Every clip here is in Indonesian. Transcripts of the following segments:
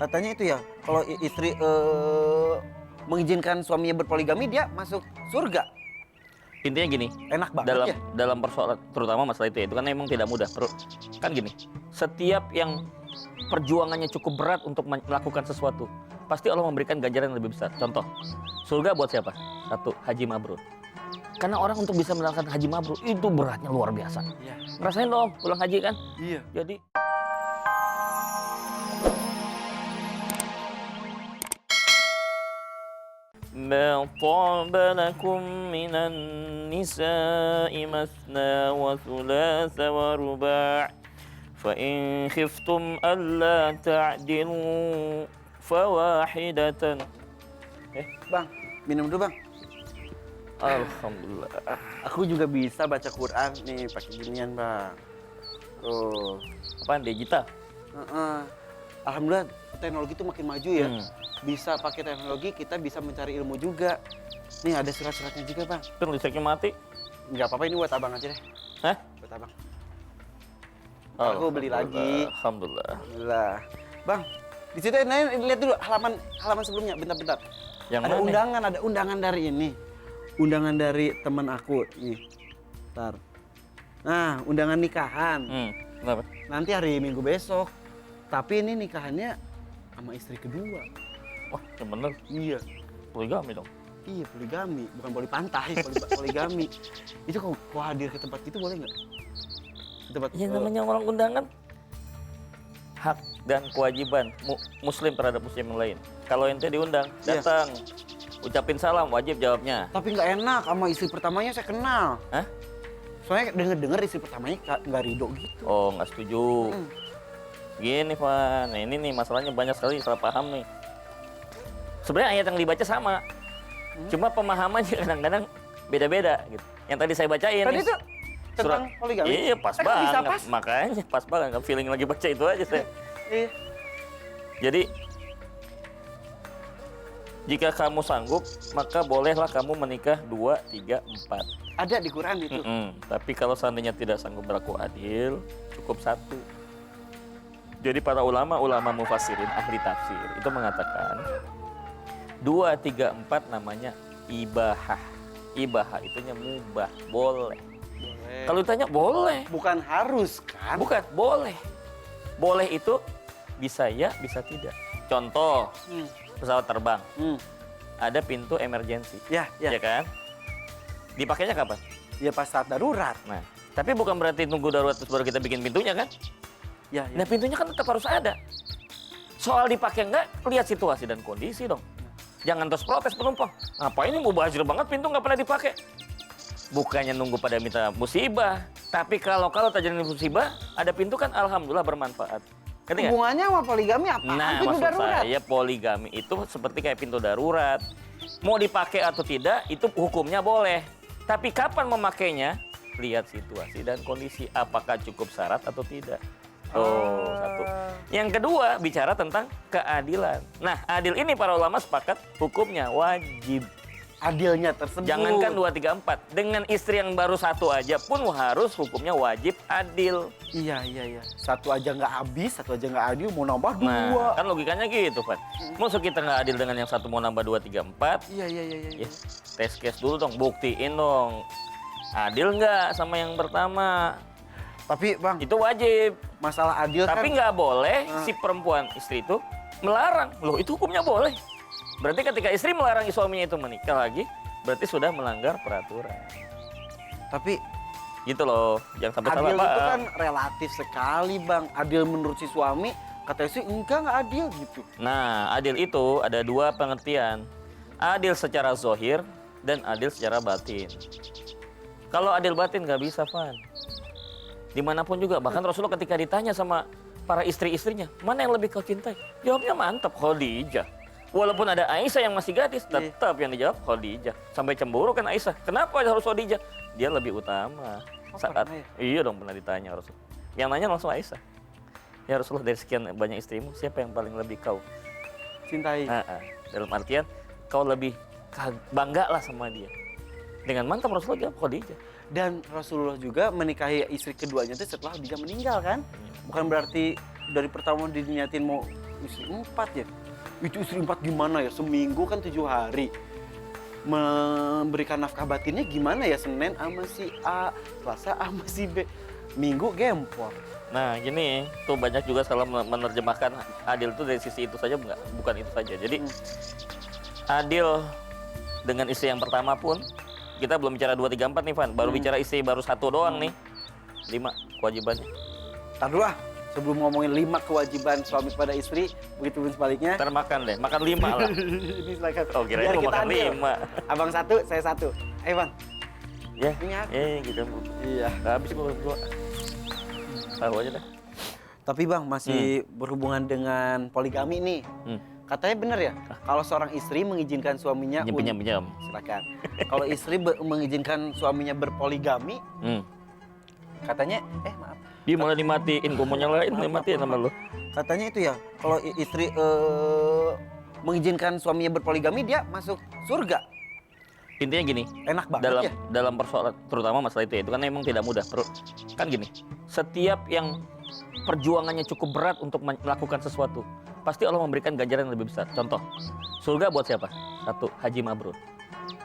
Katanya itu ya, kalau istri mengizinkan suaminya berpoligami, dia masuk surga. Intinya gini, Enak banget ya. dalam persoalan terutama masalah itu kan memang tidak mudah. Kan gini, setiap yang perjuangannya cukup berat untuk melakukan sesuatu, pasti Allah memberikan ganjaran yang lebih besar. Contoh, surga buat siapa? Satu, haji mabrur. Karena orang untuk bisa melakukan haji mabrur itu beratnya luar biasa. Iya. Ngerasain dong pulang haji kan? Iya. Jadi ما طاب لكم من النساء مثنى وثلاث ورباع فإن خفتم ألا تعدلوا فواحدة. Bang, minum dulu bang. Alhamdulillah. Aku juga bisa baca Quran nih pakai ginian bang. Tuh. Apaan digital? Alhamdulillah teknologi itu makin maju ya. Hmm. Bisa pakai teknologi, kita bisa mencari ilmu juga. Nih ada surat-suratnya juga bang. Kan listriknya mati. Nggak apa-apa, ini buat abang aja deh. Hah? Buat abang. Aku beli lagi. Alhamdulillah. Alhamdulillah. Bang, di situ lihat dulu halaman sebelumnya. Bentar. Yang Ada mana? undangan dari ini. Undangan dari teman aku nih. Ntar. Nah, undangan nikahan. Kenapa? Nanti hari Minggu besok. Tapi ini nikahannya sama istri kedua. Wah, yang bener. Iya. Poligami dong. Iya, poligami, bukan poli pantai, poligami. Itu kau hadir ke tempat itu boleh nggak? Ke tempat Ya namanya orang undangan, hak dan kewajiban muslim terhadap muslim yang lain. Kalau ente diundang, Iya. datang, ucapin salam, wajib jawabnya. Tapi nggak enak, sama istri pertamanya saya kenal. Hah? Soalnya denger istri pertamanya nggak ridho gitu. Oh, nggak setuju. Gini, Van. Nah, ini nih masalahnya banyak sekali salah paham nih. Sebenarnya ayat yang dibaca sama. Cuma pemahamannya kadang-kadang beda-beda gitu. Yang tadi saya bacain Tadi nih, itu tentang poligami. Iya, pas Kok banget. bisa pas? Makanya pas banget. Feeling lagi baca itu aja saya. Iya. Jadi jika kamu sanggup, maka bolehlah kamu menikah 2, 3, 4. Ada di Quran itu. Tapi kalau seandainya tidak sanggup berlaku adil, cukup 1. Jadi para ulama mufassirin, ahli tafsir, itu mengatakan 2, 3, 4 namanya ibahah. Ibahah itunya mubah, boleh. Boleh. Kalau ditanya boleh, Bukan harus kan? bukan, boleh. Boleh itu bisa ya, bisa tidak. Contoh, pesawat terbang, ada pintu emergency, Ya. ya kan? Dipakainya kapan? Ya pas saat darurat. Nah, tapi bukan berarti tunggu darurat terus baru kita bikin pintunya kan? Ya. Nah, pintunya kan tetap harus ada. Soal dipakai enggak, lihat situasi dan kondisi dong. Jangan terus protes penumpang. Apa ini mubazir banget, pintu nggak pernah dipakai. Bukannya nunggu pada minta musibah. Tapi kalau terjadi musibah, ada pintu kan alhamdulillah bermanfaat. Ngerti nggak? Hubungannya sama poligami apa? Nah, Pintu maksud darurat. saya poligami itu seperti kayak pintu darurat. Mau dipakai atau tidak, itu hukumnya boleh. Tapi kapan memakainya? Lihat situasi dan kondisi. Apakah cukup syarat atau tidak. Tuh, satu. Yang kedua, bicara tentang keadilan. Nah, adil ini para ulama sepakat hukumnya wajib. Adilnya tersebut. Jangankan 2, 3, 4. Dengan istri yang baru 1 aja pun harus hukumnya wajib adil. Iya. Satu aja nggak habis, satu aja nggak adil, mau nambah 2. Nah, kan logikanya gitu, Pak. Maksud kita nggak adil dengan yang satu mau nambah 2, 3, 4. Iya. Ya, tes case dulu dong, buktiin dong. Adil nggak sama yang pertama? Tapi bang, Itu wajib. masalah adil Tapi kan. nggak boleh si perempuan istri itu melarang. Loh, itu hukumnya boleh. Berarti ketika istri melarang suaminya itu menikah lagi, berarti sudah melanggar peraturan. Tapi Gitu loh, jangan sampai salah adil itu paham. kan relatif sekali bang. Adil menurut si suami, kata istri nggak adil gitu. Nah, adil itu ada 2 pengertian. Adil secara zohir dan adil secara batin. Kalau adil batin nggak bisa, Van. Dimanapun juga, bahkan Rasulullah ketika ditanya sama para istri-istrinya, mana yang lebih kau cintai? Jawabnya mantap, Khadijah. Walaupun ada Aisyah yang masih gadis, tetap yang dijawab Khadijah. Sampai cemburu kan Aisyah. Kenapa harus Khadijah? Dia lebih utama. Pernah ya? Iya dong, pernah ditanya Rasul. Yang nanya langsung Aisyah. Ya Rasulullah, dari sekian banyak istrimu, siapa yang paling lebih kau Cintai. dalam artian kau lebih bangga lah sama dia. Dengan mantap Rasulullah jawab Khadijah. Dan Rasulullah juga menikahi istri keduanya itu setelah dia meninggal kan? Bukan berarti dari pertama diniatin mau istri 4 ya. Itu istri 4 gimana ya? Seminggu kan 7 hari. Memberikan nafkah batinnya gimana ya? Senin sama si A, Selasa sama si B, Minggu gempor. Nah gini, tuh banyak juga salah menerjemahkan adil itu dari sisi itu saja, bukan itu saja. Jadi adil dengan istri yang pertama pun, kita belum bicara 2, 3, 4 nih Van, baru bicara istri baru 1 doang nih, 5 kewajibannya. Ntar dulu lah, sebelum ngomongin 5 kewajiban suami pada istri, begitu pun sebaliknya. Ntar makan deh, makan 5 lah. Ini silakan. Oh kirain Biar mau kita makan adil. 5. Abang 1, saya 1. Ayo Bang. Ya, Ini aku. gitu. Iya. Nggak habis gua berdua. Tahu aja dah. Tapi Bang, masih berhubungan dengan poligami nih. Katanya benar ya, kalau seorang istri mengizinkan suaminya Pinjam. silakan. Kalau istri mengizinkan suaminya berpoligami, katanya maaf. Dia malah dimatiin, gua mau nyalain, dimatiin sama lu. Katanya itu ya, kalau istri mengizinkan suaminya berpoligami, dia masuk surga. Intinya gini, Enak banget ya. dalam persoalan terutama masalah itu ya, itu kan memang tidak mudah. Kan gini, setiap yang perjuangannya cukup berat untuk melakukan sesuatu, pasti Allah memberikan ganjaran yang lebih besar. Contoh, surga buat siapa? 1, haji mabrur.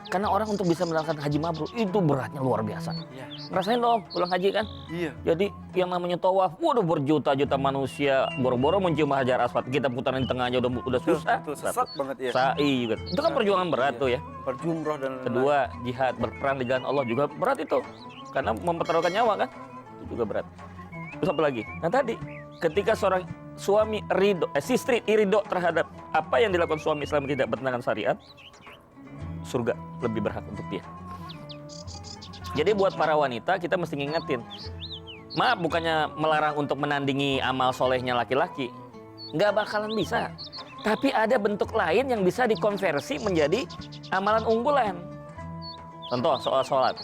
Karena orang untuk bisa melakukan haji mabrur itu beratnya luar biasa. Iya. Ngerasain dong pulang haji kan? Iya. Jadi yang namanya tawaf, waduh berjuta-juta manusia boro-boro mencium hajar aswad, kita putaran di tengah aja udah susah. Tuh, sesat banget ya. Sa'i juga. Itu kan perjuangan berat tuh ya. Berjumroh dan lain-lain. Kedua, jihad, berperang di jalan Allah juga berat itu. Karena mempertaruhkan nyawa kan? Itu juga berat. Terus apa lagi? Nah tadi, ketika seorang suami istri ridho terhadap apa yang dilakukan suami selama tidak bertentangan syariat, surga lebih berhak untuk dia. Jadi buat para wanita kita mesti ngingetin, maaf bukannya melarang untuk menandingi amal solehnya laki-laki, nggak bakalan bisa. Tapi ada bentuk lain yang bisa dikonversi menjadi amalan unggulan. Contoh soal sholat.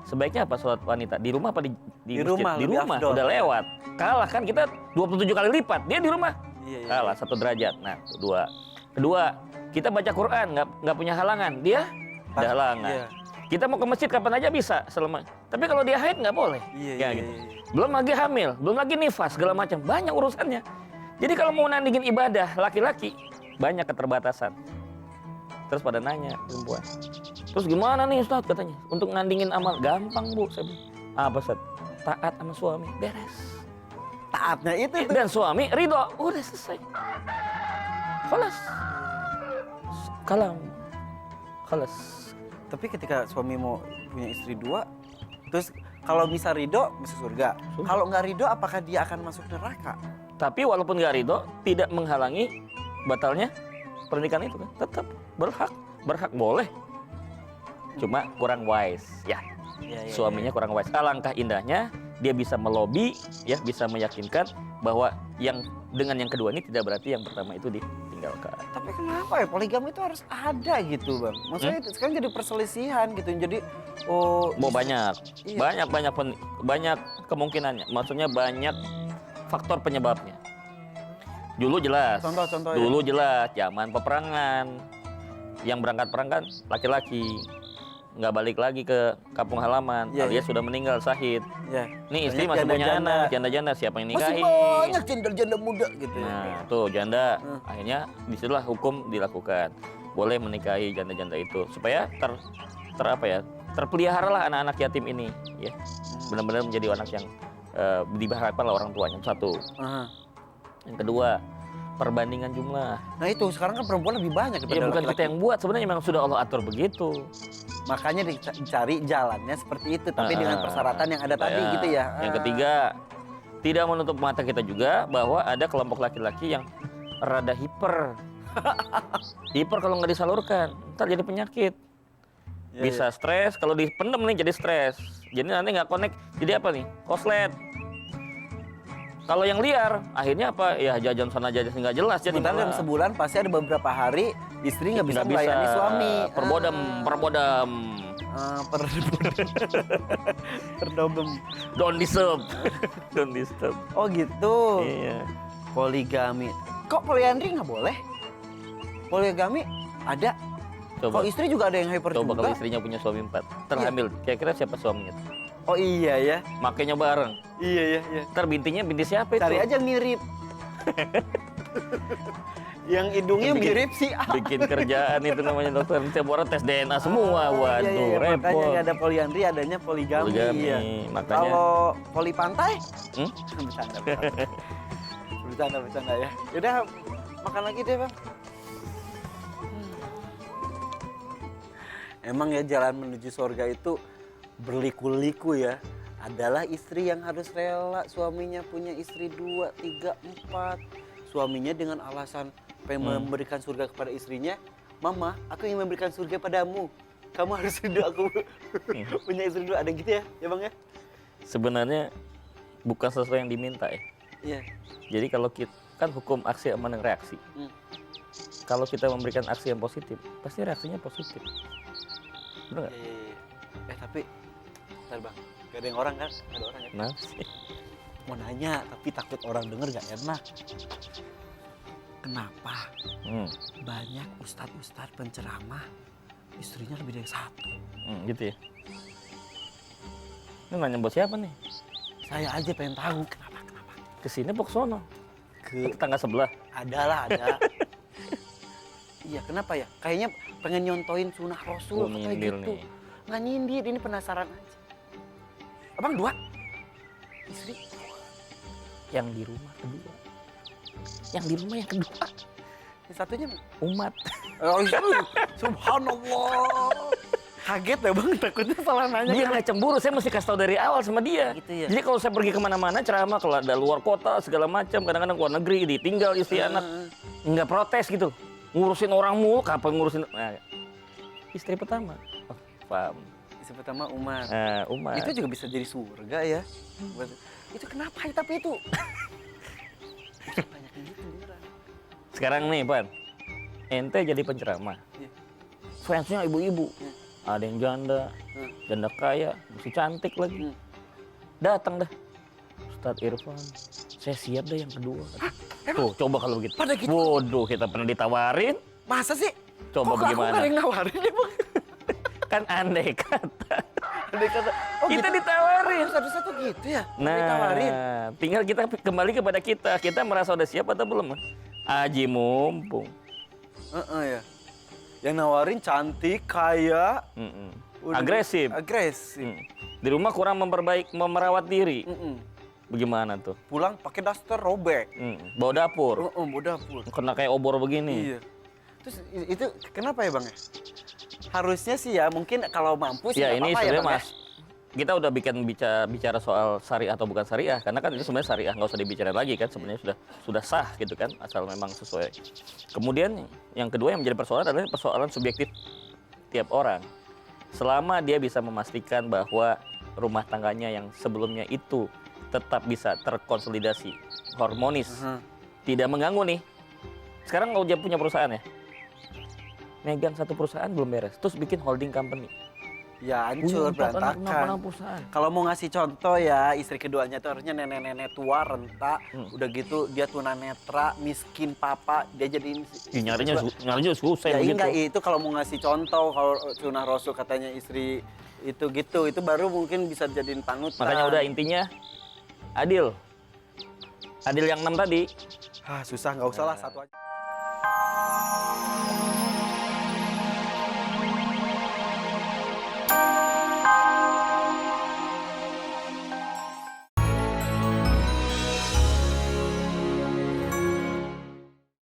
Sebaiknya apa sholat wanita? Di rumah apa di masjid? rumah, Di lebih rumah, afdol. udah lewat. Kalah kan kita 27 kali lipat, dia di rumah. Iya. Kalah 1 derajat. Nah, kedua, kita baca Quran nggak punya halangan, dia ada halangan. Iya. Kita mau ke masjid kapan aja bisa selama. Tapi kalau dia haid nggak boleh. Iya. Gitu. Belum lagi hamil, belum lagi nifas segala macam, banyak urusannya. Jadi kalau mau nandingin ibadah laki-laki banyak keterbatasan. Terus pada nanya perempuan, terus gimana nih Ustadz katanya untuk nandingin amal? Gampang Bu, saya bilang. Apa Ustadz? Taat sama suami, beres. Taatnya itu tuh. Dan suami ridho, udah selesai. Khalas. Khalas. Tapi ketika suami mau punya istri 2, terus kalau bisa ridho masuk surga. Kalau nggak ridho, apakah dia akan masuk neraka? Tapi walaupun nggak ridho, tidak menghalangi batalnya pernikahan itu kan. Tetap berhak boleh. Cuma kurang wise ya. Suaminya kurang wise. Alangkah indahnya dia bisa melobi, ya bisa meyakinkan bahwa yang dengan yang kedua ini tidak berarti yang pertama itu ditinggalkan. Tapi kenapa ya poligami itu harus ada gitu Bang? Maksudnya itu sekarang jadi perselisihan gitu. Jadi Banyak banyak kemungkinannya. Maksudnya banyak faktor penyebabnya. Dulu jelas. Contoh-contoh Dulu jelas zaman peperangan. Yang berangkat perang kan laki-laki. Nggak balik lagi ke kampung halaman, alias sudah meninggal syahid. Nih istri masih punya anak, janda-janda siapa yang nikahin? Masih banyak janda-janda muda gitu. Nah tuh janda, akhirnya disitulah hukum dilakukan. Boleh menikahi janda-janda itu supaya terpeliharalah anak-anak yatim ini, ya benar-benar menjadi anak yang diharapkan oleh orang tuanya. Satu. Yang kedua, perbandingan jumlah. Nah itu sekarang kan perempuan lebih banyak Ya daripada bukan laki-laki. kita yang buat, sebenarnya memang sudah Allah atur begitu. Makanya dicari jalannya seperti itu, tapi dengan persyaratan yang ada tadi gitu ya. Yang ketiga, tidak menutup mata kita juga bahwa ada kelompok laki-laki yang rada hiper. Hiper kalau nggak disalurkan, ntar jadi penyakit. Bisa stres, kalau dipendem nih jadi stres. Jadi nanti nggak connect, jadi apa nih? Koslet. Kalau yang liar, akhirnya apa? Ya jajan sana jajan nggak jelas. Jadi Sementara dalam sebulan pasti ada beberapa hari istri nggak bisa melayani suami. Perbodem. Perdobem. Don't disturb. Don't disturb. Oh gitu. Iya. Poligami. Kok poliandri nggak boleh? Poligami ada. Coba. Kok istri juga ada yang hyper Coba juga? kalau istrinya punya suami 4, terhamil, kira-kira siapa suaminya? Oh iya ya. Makanya bareng. Iya. Ntar binti siapa itu? Cari aja mirip. Yang hidungnya mirip si A. Bikin kerjaan itu namanya dokter. Tiap orang tes DNA semua. Waduh, Iya, makanya repot. nggak ada poliandri, adanya poligami. Poligami, Iya. makanya. Kalau poli pantai? Hmm? Bercanda ya. Yaudah, makan lagi deh bang. Emang ya jalan menuju surga itu berliku-liku ya. Adalah istri yang harus rela suaminya punya istri 2, 3, 4. Suaminya dengan alasan pengen memberikan surga kepada istrinya, Mama, aku ingin memberikan surga padamu. Kamu harus ridho aku punya istri 2. Ada gitu ya bang ya? Sebenarnya bukan sesuatu yang diminta ya. Iya. Jadi kalau kita kan hukum aksi aman dan reaksi. Kalau kita memberikan aksi yang positif, pasti reaksinya positif. Benar nggak? Iya. Tapi, bentar bang, gak ada yang orang kan? Gak ada orang ya? Kenapa sih? Mau nanya, tapi takut orang denger gak enak. Kenapa banyak ustadz-ustadz penceramah istrinya lebih dari 1? Gitu ya. Ini nanya buat siapa nih? Saya aja pengen tahu kenapa. Kesini apa kesono? Ke Tetangga sebelah. ada. Iya, kenapa ya? Kayaknya pengen nyontoin sunnah Rasul kayak Nyindir gitu. nih. Nggak nyindir, ini penasaran aja. Abang 2? Istri? Yang di rumah kedua. Yang di rumah yang kedua. Yang satunya Umat. oh, subhanallah. Kaget ya bang, takutnya salah nanya. Dia nggak cemburu, saya mesti kasih tahu dari awal sama dia. Gitu ya? Jadi kalau saya pergi kemana-mana ceramah, kalau ada luar kota segala macam, kadang-kadang luar negeri ditinggal istri anak, nggak protes gitu. Ngurusin orang mulu, kapan ngurusin? Nah, istri pertama, oh, paham. Istri pertama Umar. Umat. Itu juga bisa jadi surga ya. Itu kenapa ya tapi itu? Banyak yang gitu beneran. Sekarang nih, Pan, ente jadi penceramah. Iya. Fansnya ibu-ibu. Ada yang janda kaya, masih cantik lagi. Datang dah. Ustadz Irfan, saya siap deh yang kedua. Tuh, coba kalau begitu. Pada gitu? Waduh, kita pernah ditawarin. Masa sih? Coba Kok bagaimana? Aku nggak yang nawarin ya bang? Kan andai kata. Andai kata, oh Kita gitu. ditawarin. Satu-satu gitu ya? Nah, Ditawarin. tinggal kita kembali kepada kita. Kita merasa udah siap atau belum? Aji mumpung. Ya. Yang nawarin cantik, kaya, udah- Agresif. Agresif. Di rumah kurang memerawat diri. Bagaimana tuh? Pulang pakai daster robek. Bawa dapur. Udah pun. Kena kayak obor begini. Iya. Terus itu kenapa ya bang? Harusnya sih ya mungkin kalau mampu sih Ya nggak ini apa-apa sebenarnya Bang, Mas, kita udah bicara soal syariah atau bukan syariah, karena kan ini sebenarnya syariah, nggak usah dibicarain lagi kan, sebenarnya sudah sah gitu kan, asal memang sesuai. Kemudian yang kedua yang menjadi persoalan adalah persoalan subjektif tiap orang. Selama dia bisa memastikan bahwa rumah tangganya yang sebelumnya itu tetap bisa terkonsolidasi, harmonis, tidak mengganggu nih. Sekarang kalau dia punya perusahaan ya, megang satu perusahaan belum beres, terus bikin holding company. Ya hancur, berantakan. Perusahaan. Kalau mau ngasih contoh ya, istri keduanya tuh harusnya nenek-nenek tua, renta. Udah gitu dia tunanetra, miskin papa, dia jadiin... Nyarinya susah Ya begitu. enggak, itu kalau mau ngasih contoh, kalau sunnah Rasul katanya istri itu gitu, itu baru mungkin bisa jadiin panutan. Makanya udah intinya, adil. Adil yang 6 tadi. Susah, nggak usah lah, satu aja.